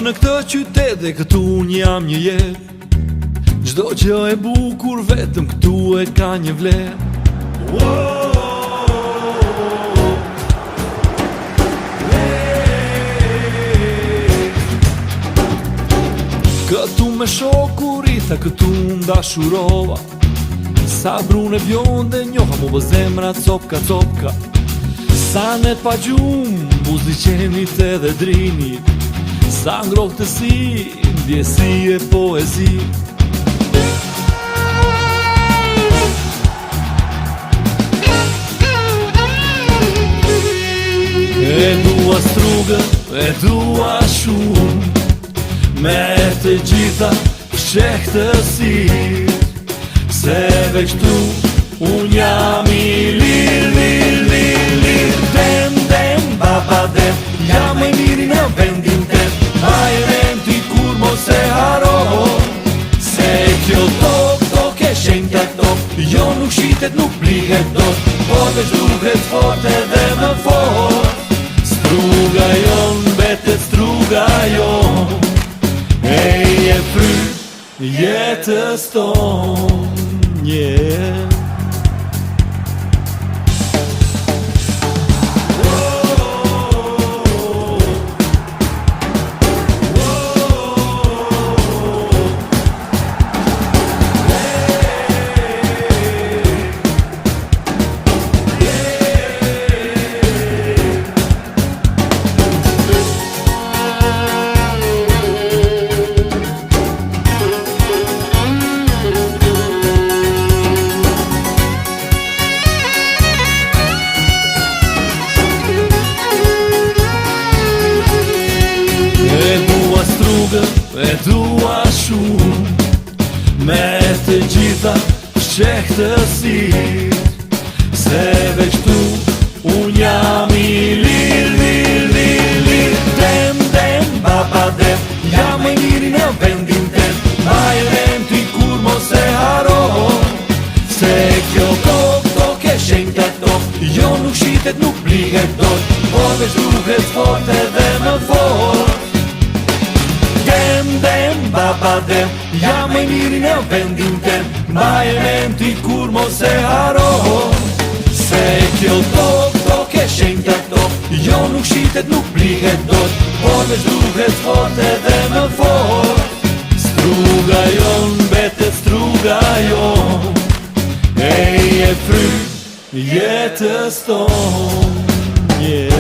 në këtë qytet dhe këtu unë jam një jetë. Çdo gjë e bukur vetëm këtu e ka një vlerë. Këtu me shokurita, këtu ndashurova. Sa brune bjonde njoha mu bë zemra copka copka. Sa net pa gjumë, buzliqenit edhe drinit. Sa ngrohtësi, ndjesi e poezi. E dua strugën, e dua shumë, me të gjitha shehtësi. Se veç tu, unë jam i lir. Dem, dem, baba dem, jam e miri në vendin tem. Bajrem ti kur mos e haro, se kjo tok e shenjta tok. Jo nuk shitet, nuk plihet dot, por veç duhet fort edhe më fort. Struga jon, betet struga jon, e fry jetës ton. Yeah. E dua shumë, me të gjitha shehtësit. Se veç tu, unë jam i lir. Dem, dem, baba dem, jam e miri në vendin tem. Bajrem ti kur mos e haro, se kjo tok e shenjta tok. Jo nuk shitet, nuk plihet dot, por veç duhet fort edhe më fort. Dem, dem, baba dem, jam e miri në vendin tem. Bajrem ti kur mos e haro, se kjo tok e shenjta tok. Jo nuk shitet, nuk plihet dot, por veç duhet fort edhe më fort. Struga jon, betet struga jon, e fry jetës ton. Yeah.